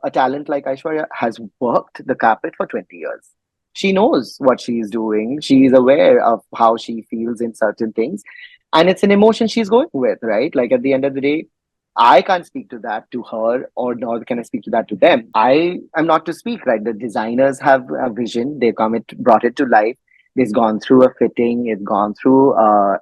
a talent like Aishwarya has worked the carpet for 20 years. She knows what she's doing. She's aware of how she feels in certain things. And it's an emotion she's going with, right? Like at the end of the day, I can't speak to that to her, or nor can I speak to that to them. I am not to speak, right? The designers have a vision. They brought it to life. It's gone through a fitting. It's gone through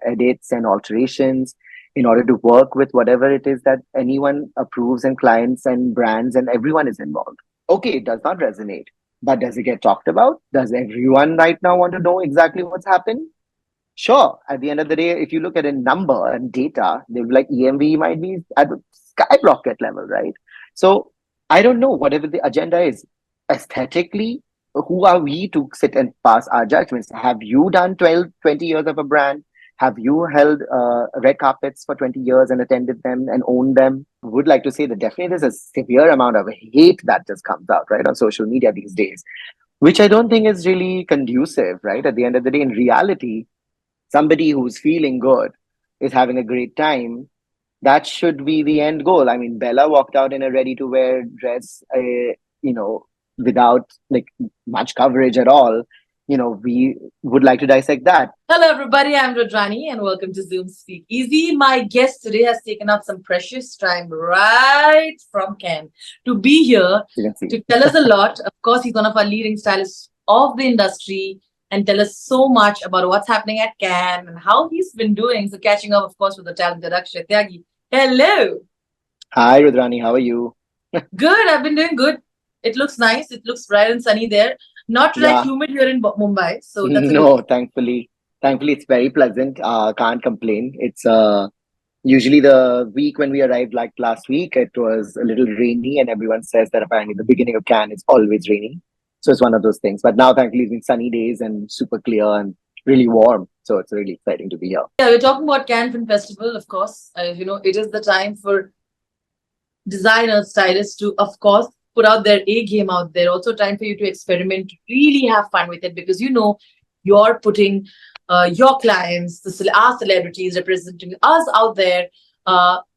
edits and alterations in order to work with whatever it is that anyone approves, and clients and brands and everyone is involved. Okay, it does not resonate, but does it get talked about? Does everyone right now want to know exactly what's happened? Sure. At the end of the day, if you look at a number and data, they're like EMV might be at the skyrocket level, right? So I don't know whatever the agenda is. Aesthetically, who are we to sit and pass our judgments? Have you done 12, 20 years of a brand? Have you held red carpets for 20 years and attended them and owned them? Would like to say that definitely there's a severe amount of hate that just comes out, right, on social media these days, which I don't think is really conducive, right? At the end of the day, in reality, somebody who's feeling good is having a great time. That should be the end goal. I mean, Bella walked out in a ready to wear dress, without like much coverage at all. We would like to dissect that. Hello, everybody. I'm Rudrani, and welcome to Zoom Speak Easy. My guest today has taken up some precious time right from Ken to be here to tell us a lot. Of course, he's one of our leading stylists of the industry and tell us so much about what's happening at Cannes and how he's been doing. So, catching up, of course, with the talented Akshay. Tyagi. Hello. Hi, Rudrani. How are you? Good. I've been doing good. It looks nice. It looks bright and sunny there. Not like Yeah. humid here in Mumbai. So that's a good No, thing. thankfully, it's very pleasant. Can't complain. It's usually the week when we arrived, like last week, it was a little rainy, and everyone says that apparently the beginning of Cannes is always rainy. So it's one of those things. But now, thankfully, it's been sunny days and super clear and really warm. So it's really exciting to be here. Yeah, we're talking about Cannes Film Festival, of course. It is the time for designers, stylists to, of course, put out their A game out there. Also, time for you to experiment, to really have fun with it, because you're putting your clients, our celebrities representing us out there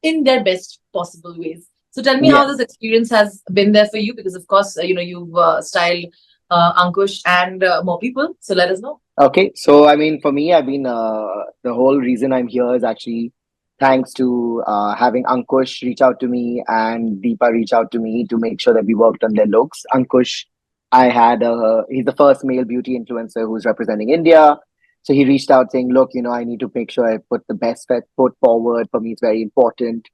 in their best possible ways. So, tell me how Yes. this experience has been there for you, because, of course, you've styled Ankush and more people. So, let us know. Okay. So, I mean, for me, I've been the whole reason I'm here is actually thanks to having Ankush reach out to me and Deepa reach out to me to make sure that we worked on their looks. Ankush, he's the first male beauty influencer who's representing India. So he reached out saying, look, I need to make sure I put the best foot forward. For me, it's very important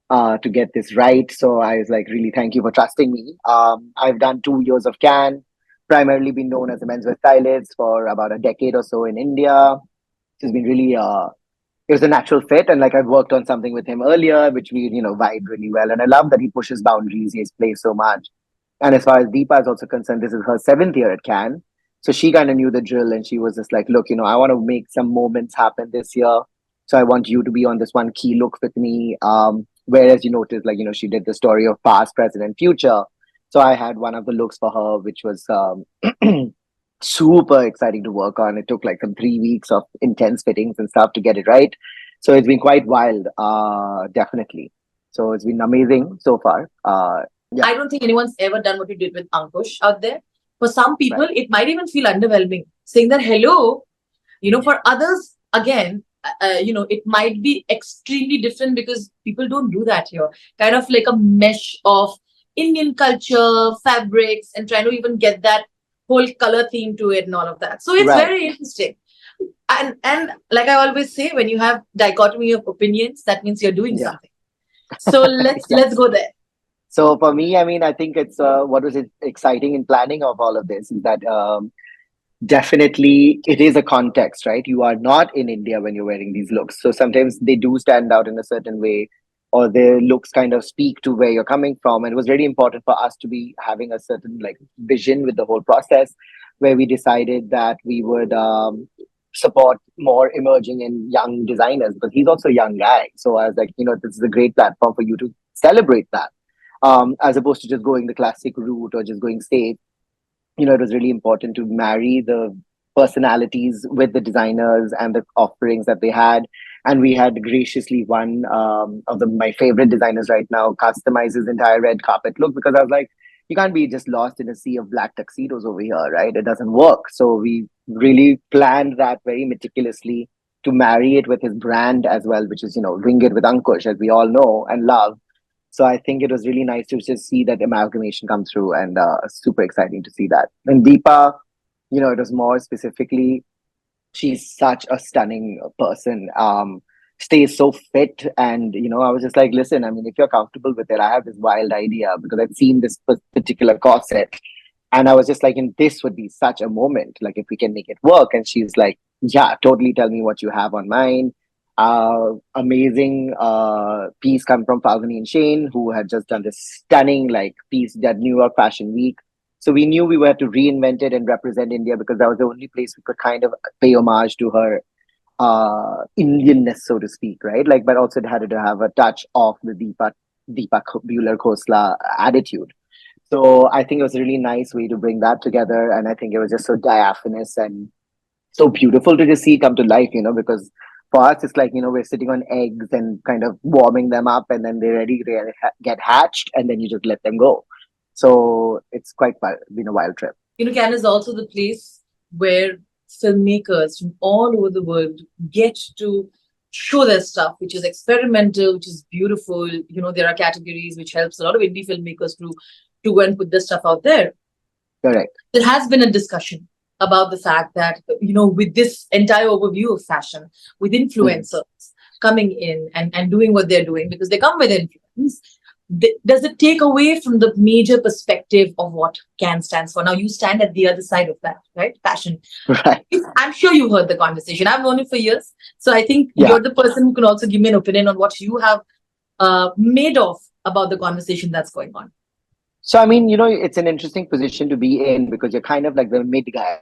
to get this right. So I was like, really, thank you for trusting me. I've done 2 years of Can, primarily been known as a menswear stylist for about a decade or so in India. It's been really it was a natural fit, and like I've worked on something with him earlier which we vibed really well, and I love that he pushes boundaries. He plays so much. And as far as Deepa is also concerned, this is her 7th year at Cannes, so she kind of knew the drill, and she was just like, look, I want to make some moments happen this year, so I want you to be on this one key look with me. Whereas you notice, like, she did the story of past, present, and future, so I had one of the looks for her, which was super exciting to work on. It took like some 3 weeks of intense fittings and stuff to get it right. So it's been quite wild, definitely. So it's been amazing so far. Yeah. I don't think anyone's ever done what you did with Ankush out there. For some people, Right. it might even feel underwhelming. Saying that hello, for others, again, it might be extremely different because people don't do that here. Kind of like a mesh of Indian culture, fabrics, and trying to even get that whole color theme to it and all of that. So it's Right. very interesting. And like I always say, when you have dichotomy of opinions, that means you're doing Yeah. something. So let's Yes. go there. So for me, I mean, I think it's what was exciting in planning of all of this is that definitely it is a context, right? You are not in India when you're wearing these looks. So sometimes they do stand out in a certain way, or their looks kind of speak to where you're coming from. And it was really important for us to be having a certain like vision with the whole process, where we decided that we would support more emerging and young designers, because he's also a young guy. So I was like, this is a great platform for you to celebrate that, as opposed to just going the classic route or just going safe. It was really important to marry the personalities with the designers and the offerings that they had. And we had graciously one of my favorite designers right now customize his entire red carpet look, because I was like, you can't be just lost in a sea of black tuxedos over here, right? It doesn't work. So we really planned that very meticulously to marry it with his brand as well, which is, Ring It with Ankush, as we all know and love. So I think it was really nice to just see that amalgamation come through, and super exciting to see that. And Deepa, it was more specifically, she's such a stunning person. Stays so fit, and I was just like, listen, I mean, if you're comfortable with it, I have this wild idea because I've seen this particular corset, and I was just like, and this would be such a moment, like if we can make it work. And she's like, yeah, totally, tell me what you have on mind. Amazing piece come from Falguni and Shane, who had just done this stunning like piece at New York Fashion Week. So we knew we were to reinvent it and represent India because that was the only place we could kind of pay homage to her Indianness, so to speak, right? Like, but also it had to have a touch of the Deepak Bueller Khosla attitude. So I think it was a really nice way to bring that together, and I think it was just so diaphanous and so beautiful to just see come to life, because for us it's like, we're sitting on eggs and kind of warming them up, and then they're ready to get hatched, and then you just let them go. So it's been a wild trip. Cannes is also the place where filmmakers from all over the world get to show their stuff, which is experimental, which is beautiful. There are categories which helps a lot of indie filmmakers to go and put this stuff out there. Correct. There has been a discussion about the fact that, with this entire overview of fashion, with influencers coming in and doing what they're doing because they come with influence, does it take away from the major perspective of what CAN stands for? Now you stand at the other side of that, right? Fashion. Right. I'm sure you heard the conversation. I've known you for years. So I think you're the person who can also give me an opinion on what you have made of about the conversation that's going on. So, I mean, it's an interesting position to be in because you're kind of like the mid guy,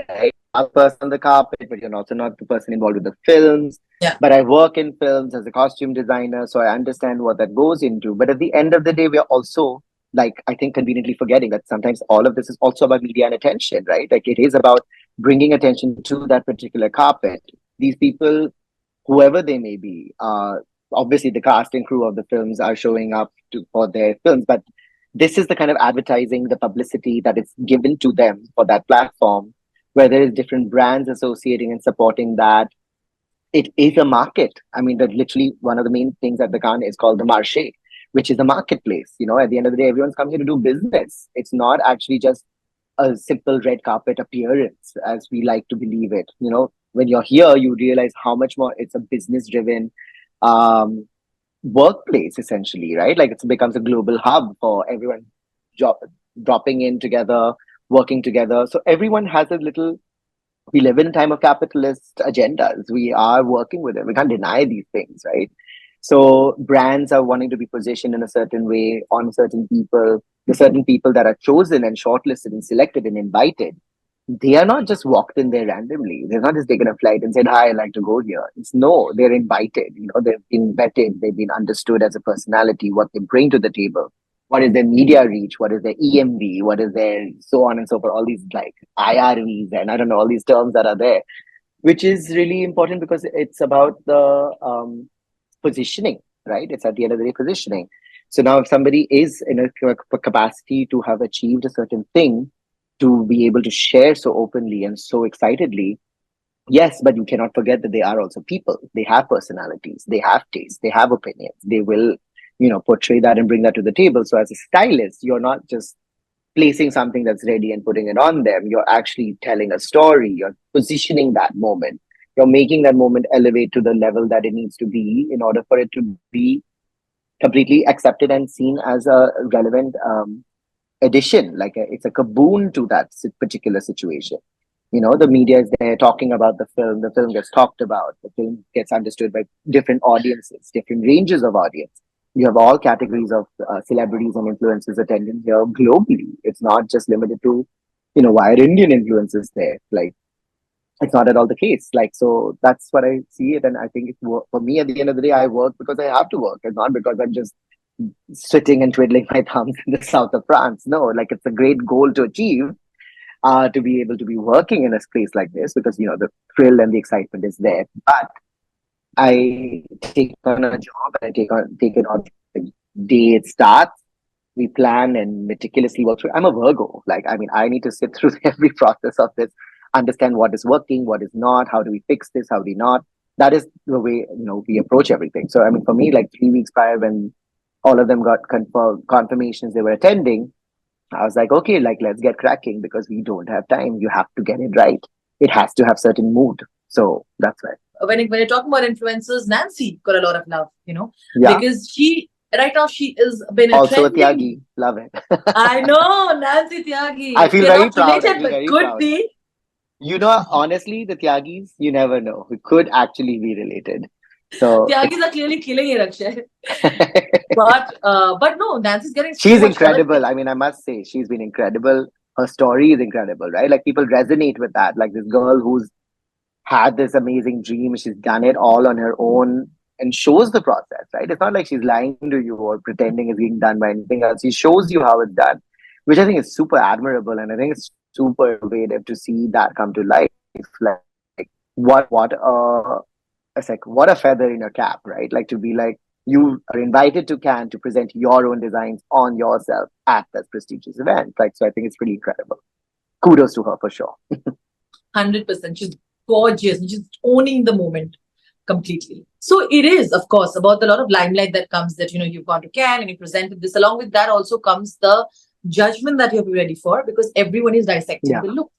right? Not the person on the carpet, but you're also not the person involved with the films. Yeah. But I work in films as a costume designer, so I understand what that goes into. But at the end of the day, we are also, like, I think conveniently forgetting that sometimes all of this is also about media and attention, right? Like, it is about bringing attention to that particular carpet. These people, whoever they may be, obviously the cast and crew of the films are showing up for their films, but this is the kind of advertising, the publicity that is given to them for that platform, where there is different brands associating and supporting that. It is a market. I mean, that literally one of the main things at the Cannes is called the marché, which is a marketplace. At the end of the day, everyone's come here to do business. It's not actually just a simple red carpet appearance, as we like to believe it. When you're here, you realize how much more it's a business driven workplace, essentially, right? Like it becomes a global hub for everyone dropping in together, working together. So everyone has a little, we live in a time of capitalist agendas. We are working with it. We can't deny these things, right? So brands are wanting to be positioned in a certain way on certain people. The certain people that are chosen and shortlisted and selected and invited, they are not just walked in there randomly. They're not just taken a flight and said, hi, I'd like to go here. It's no, they're invited. They've been vetted. They've been understood as a personality, what they bring to the table. What is their media reach? What is their EMV? What is their so on and so forth? All these like IRVs and I don't know, all these terms that are there, which is really important because it's about the positioning, right? It's at the end of the day positioning. So now if somebody is in a capacity to have achieved a certain thing, to be able to share so openly and so excitedly, yes, but you cannot forget that they are also people. They have personalities, they have tastes, they have opinions. They will, portray that and bring that to the table. So as a stylist, you're not just placing something that's ready and putting it on them. You're actually telling a story. You're positioning that moment. You're making that moment elevate to the level that it needs to be in order for it to be completely accepted and seen as a relevant addition. Like it's a boon to that particular situation. The media is there talking about the film gets talked about, the film gets understood by different audiences, different ranges of audience. You have all categories of celebrities and influencers attending here globally. It's not just limited to why are Indian influencers there. Like it's not at all the case. Like, so that's what I see it. And I think for me, at the end of the day, I work because I have to work. It's not because I'm just sitting and twiddling my thumbs in the south of France. No, like it's a great goal to achieve, to be able to be working in a place like this because, the thrill and the excitement is there. But I take on a job and I take it on the day it starts. we plan and meticulously work through. I'm a Virgo. Like, I mean, I need to sit through every process of this, understand what is working, what is not, how do we fix this, how do we not. That is the way, we approach everything. So, I mean, for me, like 3 weeks prior, when all of them got confirmations they were attending, I was like, okay, like, let's get cracking because we don't have time. You have to get it right. It has to have certain mood. So that's right. When you're talking about influencers, Nancy got a lot of love, Yeah. because she right now she is been a Also a trending. Tyagi. Love it. I know Nancy I Tyagi. feel We are very not proud. I related, feel but very could proud. be. Honestly, the Tyagis, you never know. We could actually be related. So Tyagis it's are clearly killing it, Akshay. But no, Nancy's getting so she's much love. incredible. I mean, I must say, she's been incredible. Her story is incredible, right? Like people resonate with that. Like this girl who's had this amazing dream, she's done it all on her own and shows the process, right? It's not like she's lying to you or pretending it's being done by anything else. She shows you how it's done, which I think is super admirable. And I think it's super innovative to see that come to life. Like it's like what a feather in your cap, right? Like to be like you are invited to Cannes to present your own designs on yourself at this prestigious event. Like so I think it's pretty incredible. Kudos to her for sure. 100%. She's gorgeous and she's owning the moment completely. So it is, of course, about the lot of limelight that comes that, you've gone to Cannes and you presented this. Along with that also comes the judgment that you have to be ready for because everyone is dissecting Yeah. the look.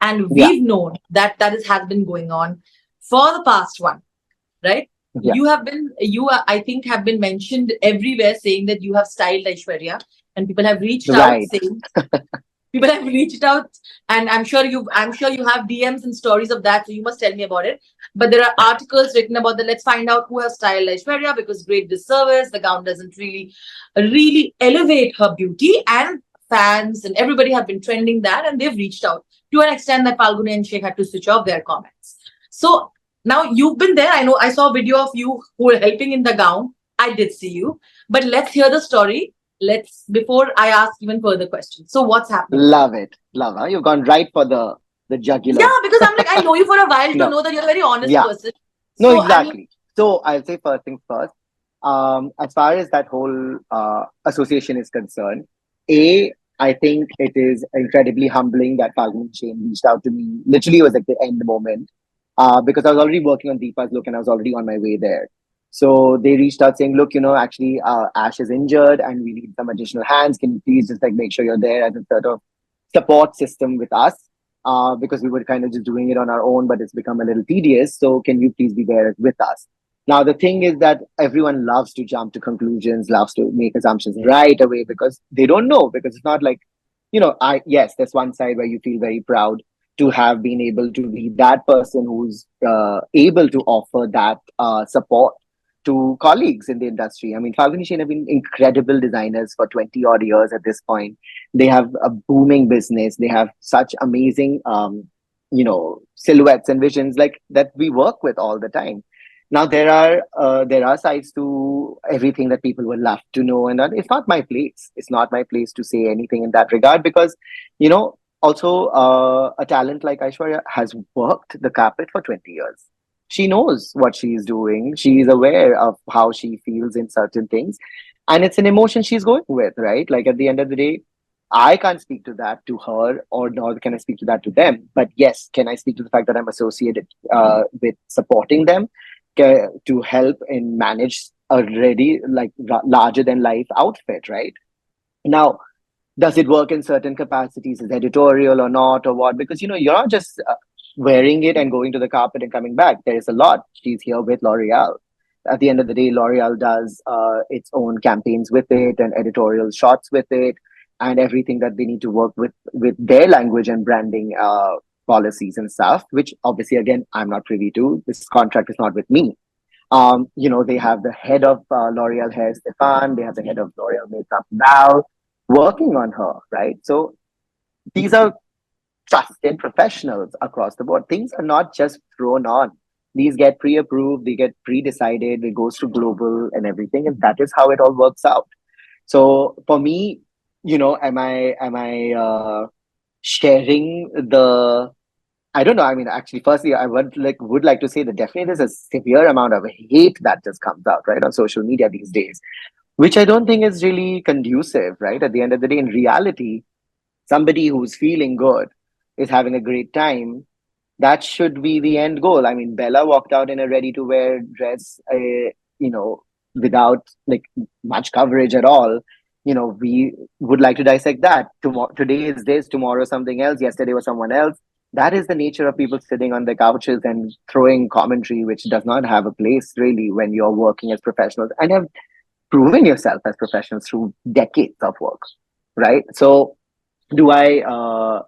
And Yeah. we've known has been going on for the past one, right? Yeah. I think, have been mentioned everywhere saying that you have styled Aishwarya and people have reached out Right. saying, people have reached out and I'm sure you have DMs and stories of that, so you must tell me about it. But there are articles written about that. Let's find out who has styled Aishwarya because great disservice, the gown doesn't really elevate her beauty, and fans and everybody have been trending that and they've reached out to an extent that Falguni and Shane had to switch off their comments. So now you've been there. I know I saw a video of you who were helping in the gown. I did see you, but let's hear the story. Before I ask even further questions. So what's happening? Love it. Love it. You've gone right for the jugular. Yeah, because I'm like, I know you for a while to No. know that you're a very honest Yeah. person. No, So, exactly. So I'll say first things first. As far as that whole association is concerned, I think it is incredibly humbling that Falguni and Shane reached out to me. Literally, it was like the end moment because I was already working on Deepa's look and I was already on my way there. So they reached out saying, look, actually, Ash is injured and we need some additional hands. Can you please just like make sure you're there as a sort of support system with us? Because we were kind of just doing it on our own, but it's become a little tedious. So can you please be there with us? Now, the thing is that everyone loves to jump to conclusions, loves to make assumptions right away because they don't know. Because it's not like, yes, there's one side where you feel very proud to have been able to be that person who's able to offer that support to colleagues in the industry. I mean, Falguni Shane have been incredible designers for 20 odd years at this point. They have a booming business. They have such amazing, silhouettes and visions like that we work with all the time. Now there are sides to everything that people would love to know, and it's not my place. It's not my place to say anything in that regard because, also a talent like Aishwarya has worked the carpet for 20 years. She knows what she's doing. She's aware of how she feels in certain things, and it's an emotion she's going with, right? Like at the end of the day, I can't speak to that to her, or nor can I speak to that to them. But yes, can I speak to the fact that I'm associated with supporting them to help and manage a ready like larger than life outfit, right? Now, does it work in certain capacities as editorial or not or what? Because you're not just wearing it and going to the carpet and coming back. There is a lot. She's here with L'Oreal. At the end of the day, L'Oreal does its own campaigns with it and editorial shots with it and everything that they need to work with their language and branding policies and stuff, which obviously, again, I'm not privy to. This contract is not with me. They have the head of L'Oreal Hair, Stefan. They have the head of L'Oreal Makeup, Val, working on her, right? So these are trusted professionals across the board. Things are not just thrown on. These get pre-approved, they get pre-decided, it goes to global and everything, and that is how it all works out. So for me, am I sharing the I don't know. I mean, actually, firstly, I would like to say that definitely there's a severe amount of hate that just comes out right on social media these days, which I don't think is really conducive, right? At the end of the day, in reality, somebody who's feeling good is having a great time. That should be the end goal. I mean, Bella walked out in a ready to wear dress, without like much coverage at all. We would like to dissect that. Tomorrow, today is this, tomorrow something else, yesterday was someone else. That is the nature of people sitting on their couches and throwing commentary, which does not have a place really when you're working as professionals and have proven yourself as professionals through decades of work, right? So do I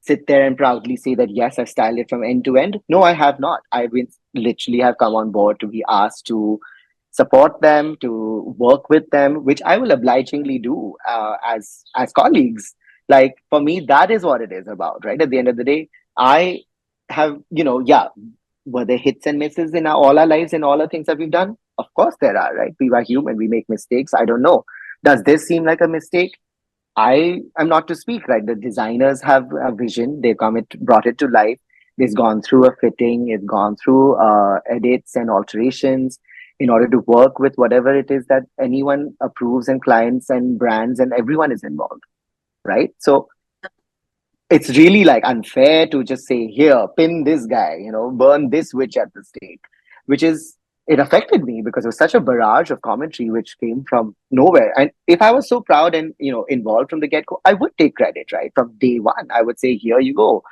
sit there and proudly say that yes, I've styled it from end to end? No, I have not. I have been literally have come on board to be asked to support them, to work with them, which I will obligingly do as colleagues. Like for me, that is what it is about, right? At the end of the day, I have, yeah, were there hits and misses in all our lives and all the things that we've done? Of course there are, right? We are human, we make mistakes. I don't know. Does this seem like a mistake? I am not to speak, right? The designers have a vision. They brought it to life. It's gone through a fitting. It's gone through edits and alterations in order to work with whatever it is that anyone approves, and clients and brands and everyone is involved, right? So it's really like unfair to just say, here, pin this guy, burn this witch at the stake, which is, it affected me because it was such a barrage of commentary which came from nowhere. And if I was so proud and, involved from the get-go, I would take credit, right? From day one, I would say, here you go.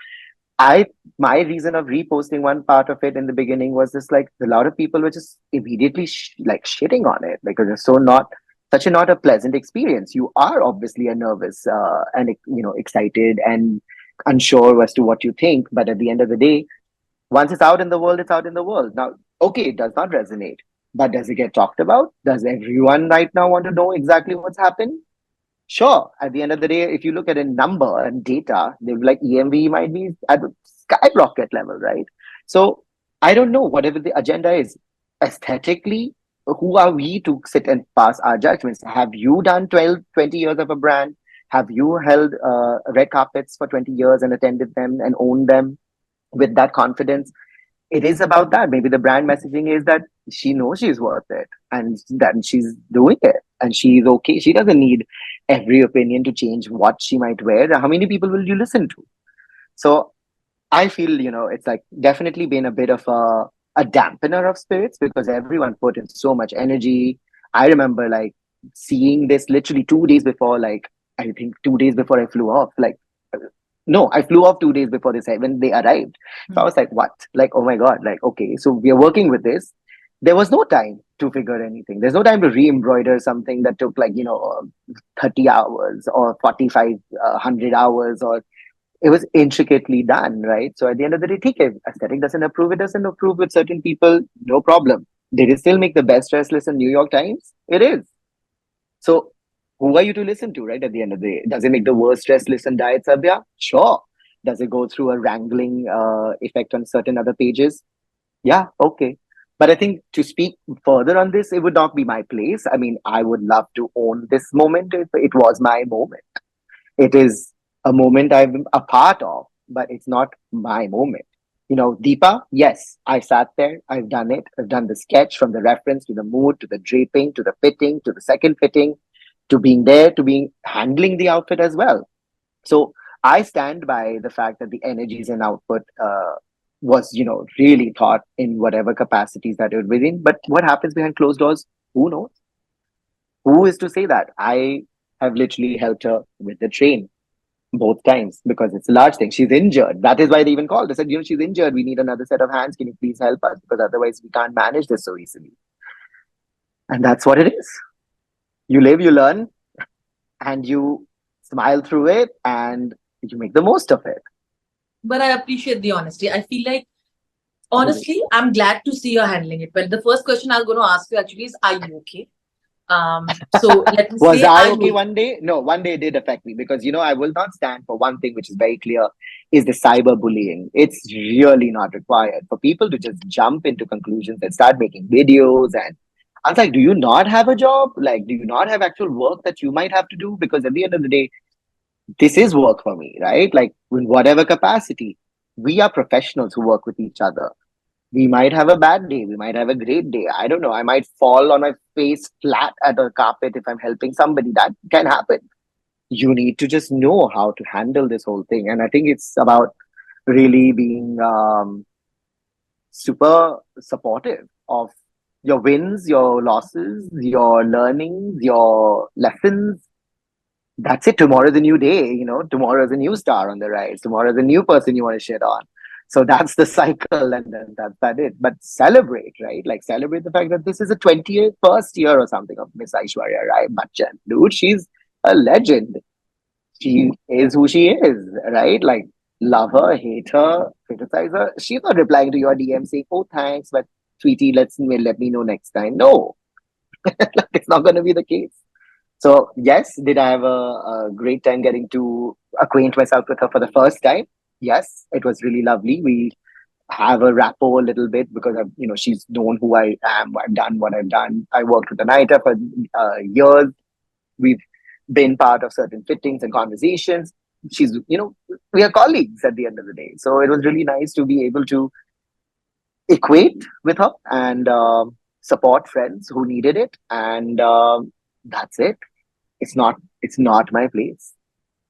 My reason of reposting one part of it in the beginning was just like a lot of people were just immediately like shitting on it because it's such a not a pleasant experience. You are obviously a nervous and excited and unsure as to what you think, but at the end of the day, once it's out in the world, it's out in the world. Now, okay, it does not resonate, but does it get talked about? Does everyone right now want to know exactly what's happened? Sure. At the end of the day, if you look at a number and data, they'll be like EMV might be at the skyrocket level, right? So I don't know, whatever the agenda is. Aesthetically, who are we to sit and pass our judgments? Have you done 12, 20 years of a brand? Have you held red carpets for 20 years and attended them and owned them with that confidence? It is about that. Maybe the brand messaging is that she knows she's worth it and that she's doing it and she's okay. She doesn't need every opinion to change what she might wear. How many people will you listen to? So I feel, it's like definitely been a bit of a dampener of spirits because everyone put in so much energy. I remember like seeing this literally 2 days before, like, I think 2 days before I flew off, like, no, I flew off 2 days before they said when they arrived. So I was like, what? Like, oh my God, like, okay, so we are working with this. There was no time to figure anything. There's no time to re-embroider something that took like, 30 hours or 45, 100 hours, or it was intricately done, right? So at the end of the day, if aesthetic doesn't approve, it doesn't approve with certain people, no problem. Did it still make the best dress list in New York Times? It is. So who are you to listen to, right? At the end of the day, does it make the worst stress list in Diet Sabya? Sure. Does it go through a wrangling effect on certain other pages? Yeah, okay. But I think to speak further on this, it would not be my place. I mean, I would love to own this moment if it was my moment. It is a moment I'm a part of, but it's not my moment. Deepa, yes, I sat there, I've done it. I've done the sketch from the reference to the mood, to the draping, to the fitting, to the second fitting, to being there, to being handling the outfit as well. So I stand by the fact that the energies and output was, really thought in whatever capacities that it was within. But what happens behind closed doors? Who knows? Who is to say that? I have literally helped her with the train both times because it's a large thing. She's injured. That is why they even called. They said, she's injured. We need another set of hands. Can you please help us? Because otherwise we can't manage this so easily. And that's what it is. You live, you learn, and you smile through it and you make the most of it. But I appreciate the honesty. I feel like, honestly, I'm glad to see you're handling it. But the first question I was going to ask you actually is, are you okay? So let me Was say, I are okay you? one day? No, one day it did affect me because, I will not stand for one thing which is very clear is the cyberbullying. It's really not required for people to just jump into conclusions and start making videos. And I was like, do you not have a job? Like, do you not have actual work that you might have to do? Because at the end of the day, this is work for me, right? Like, in whatever capacity, we are professionals who work with each other. We might have a bad day. We might have a great day. I don't know. I might fall on my face flat at a carpet if I'm helping somebody. That can happen. You need to just know how to handle this whole thing. And I think it's about really being super supportive of your wins, your losses, your learnings, your lessons. That's it. Tomorrow's a new day. Tomorrow's a new star on the rise. Tomorrow's a new person you want to shit on. So that's the cycle, and then that's that it. But celebrate, right? Like celebrate the fact that this is the 21st year or something of Miss Aishwarya Rai Bachchan. Dude, she's a legend. She is who she is, right? Like, love her, hate her, criticize her. She's not replying to your DM saying, "Oh, thanks, but sweetie, let me know next time." No, it's not going to be the case. So, yes, did I have a great time getting to acquaint myself with her for the first time? Yes, it was really lovely. We have a rapport a little bit because she's known who I am. I've done what I've done. I worked with Anita for years. We've been part of certain fittings and conversations. We are colleagues at the end of the day. So it was really nice to be able to equate with her and support friends who needed it. And that's it. It's not my place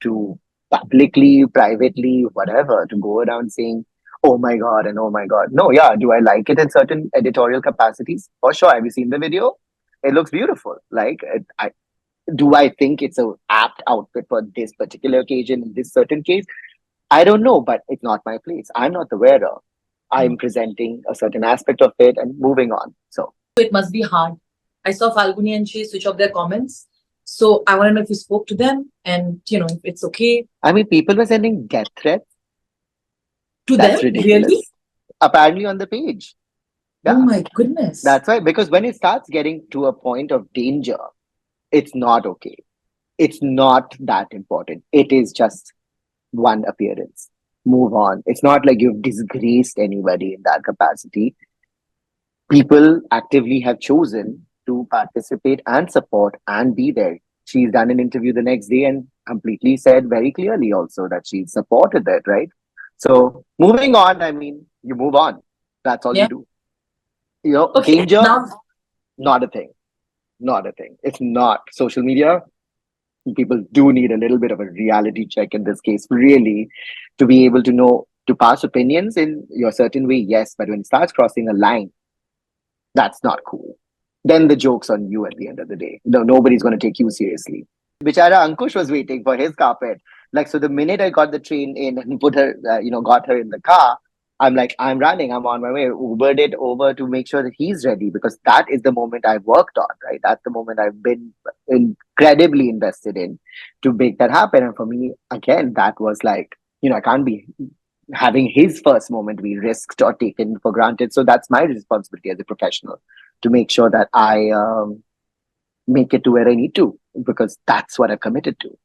to publicly, privately, whatever, to go around saying, "Oh my God," and "Oh my God." No, yeah. Do I like it in certain editorial capacities? For sure. Have you seen the video? It looks beautiful. Do I think it's a apt outfit for this particular occasion in this certain case? I don't know, but it's not my place. I'm not the wearer. I'm presenting a certain aspect of it and moving on. So It must be hard. I saw Falguni and Shane switch off their comments. So I want to know if you spoke to them and, if it's okay. I mean, people were sending death threats. To That's them? Really? ridiculous. Apparently on the page. Oh Yeah, my goodness. that's right. Because when it starts getting to a point of danger, it's not okay. It's not that important. It is just one appearance. Move on. It's not like you've disgraced anybody in that capacity. People actively have chosen to participate and support and be there. She's done an interview the next day and completely said very clearly also that she supported that, right? So moving on, I mean, you move on. That's all you Yeah. do. Okay. Danger, Now, not a thing. Not a thing. It's not. Social media, people do need a little bit of a reality check in this case, really, to be able to know, to pass opinions in your certain way, yes, but when it starts crossing a line, that's not cool. Then the joke's on you at the end of the day. No, nobody's going to take you seriously. Bichara Ankush was waiting for his carpet. Like, so the minute I got the train in and put her, got her in the car, I'm like, I'm running, I'm on my way. Ubered it over to make sure that he's ready because that is the moment I've worked on, right? That's the moment I've been incredibly invested in to make that happen. And for me, again, that was like, I can't be having his first moment be risked or taken for granted. So that's my responsibility as a professional to make sure that I make it to where I need to because that's what I've committed to.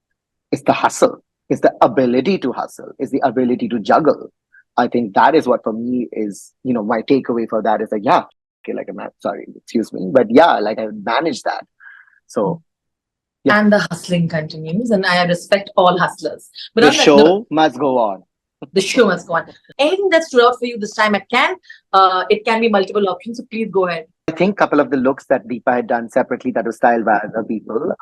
It's the hustle, it's the ability to hustle, it's the ability to juggle. I think that is what for me is, my takeaway for that is like, yeah, okay, like I'm not sorry, excuse me, but yeah, like I managed that. So yeah. And the hustling continues, and I respect all hustlers. But The on that note, show must go on. the show must go on. Anything that stood out for you this time? It can be multiple options. So please go ahead. I think a couple of the looks that Deepa had done separately that was styled by other people.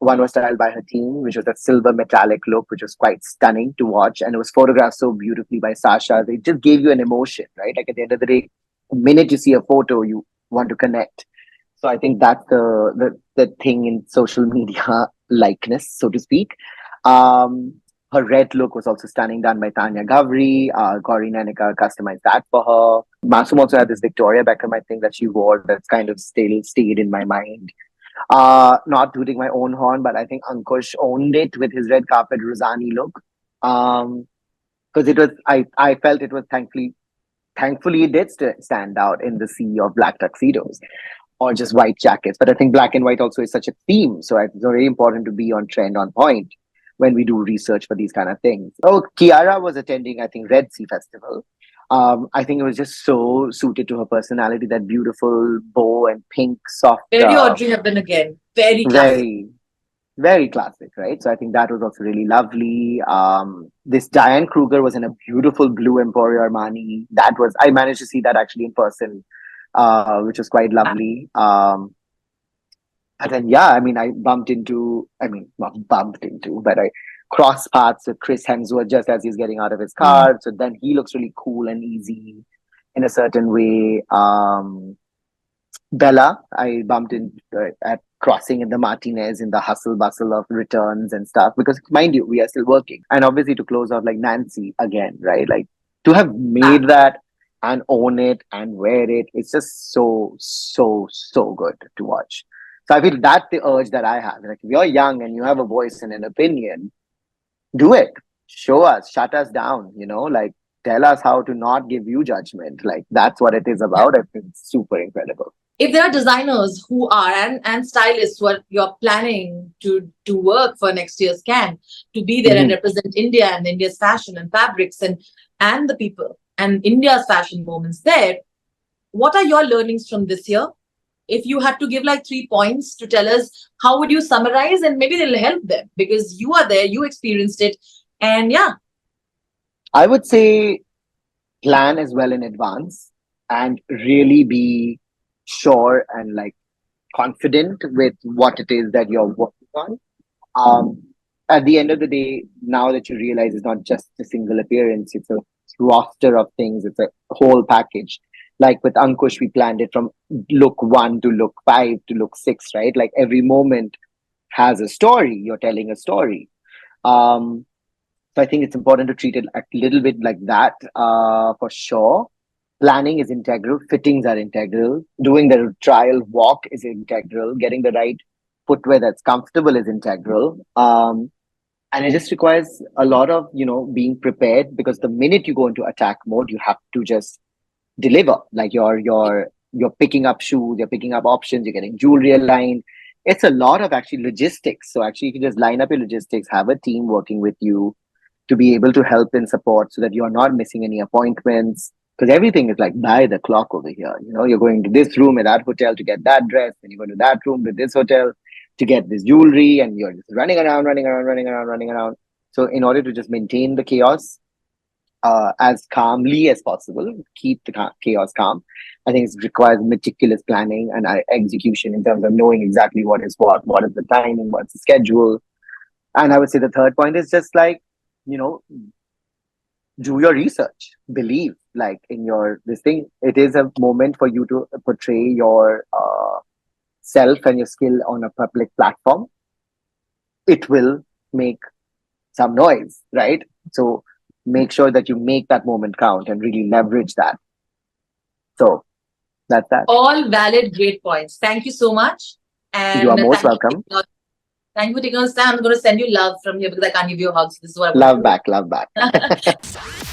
One was styled by her team, which was that silver metallic look, which was quite stunning to watch. And it was photographed so beautifully by Sasha. They just gave you an emotion, right? Like at the end of the day, the minute you see a photo, you want to connect. So I think that's the thing in social media likeness, so to speak. Um, Her red look was also stunning, done by Tanya Gavri. Gauri Nanika customized that for her. Masum also had this Victoria Beckham, I think, that she wore that's kind of still stayed in my mind. Not tooting my own horn, but I think Ankush owned it with his red carpet Rosani look. Because it was, I felt it was thankfully it did stand out in the sea of black tuxedos or just white jackets. But I think black and white also is such a theme. So it's very important to be on trend, on point when we do research for these kind of things. Oh, Kiara was attending, I think, Red Sea Festival. I think it was just so suited to her personality, that beautiful bow and pink, soft, Very Audrey Hepburn again. Very classic. very, Very classic, right? So I think that was also really lovely. This Diane Kruger was in a beautiful blue Emporio Armani. That was, I managed to see that actually in person, which was quite lovely. And then, yeah, I mean, I mean, not bumped into, but I crossed paths with Chris Hemsworth just as he's getting out of his Mm. car. So then he looks really cool and easy in a certain way. Bella, I bumped in at crossing in the Martinez in the hustle bustle of returns and stuff. Because mind you, we are still working, and obviously to close off like Nancy again, right? Like to have Ah, made that and own it and wear it, it's just so good to watch. So I feel that's the urge that I have. Like if you're young and you have a voice and an opinion, do it. Show us, shut us down. Like tell us how to not give you judgment. Like that's what it is yeah. about. I think it's super incredible. If there are designers who are and stylists who are you're planning to work for next year's can to be there and Mhm. represent India and India's fashion and fabrics and the people and India's fashion moments there, what are your learnings from this year? If you had to give like 3 points to tell us, how would you summarize? And maybe they'll help them because you are there, you experienced it. And yeah, I would say plan as well in advance and really be sure and like confident with what it is that you're working on. Um, at the end of the day, now that you realize it's not just a single appearance, it's a roster of things, it's a whole package. Like with Ankush, we planned it from look 1 to look 5 to look 6, right? Like every moment has a story. You're telling a story. Um, so I think it's important to treat it a little bit like that, for sure. Planning is integral, fittings are integral, doing the trial walk is integral, getting the right footwear that's comfortable is integral. And it just requires a lot of, being prepared, because the minute you go into attack mode, you have to just deliver. Like you're picking up shoes, you're picking up options, you're getting jewelry aligned. It's a lot of actually logistics. So actually you can just line up your logistics, have a team working with you to be able to help and support so that you are not missing any appointments. Because everything is like by the clock over here. You're going to this room at that hotel to get that dress, and you go to that room to this hotel to get this jewelry, and you're just running around, running around, running around, running around. So in order to just maintain the chaos, as calmly as possible, keep the chaos calm. I think it requires meticulous planning and execution in terms of knowing exactly what is the timing, what's the schedule. And I would say the third point is just like, you know, do your research, believe like in your this thing. It is a moment for you to portray your self and your skill on a public platform. It will make some noise, right? So make sure that you make that moment count and really leverage that. So that's that. all valid, great points. Thank you so much. You are And most welcome. thank you for taking us time. I'm going to send you love from here because I can't give you a hug. So this is what I'm Love going back, love back. to do.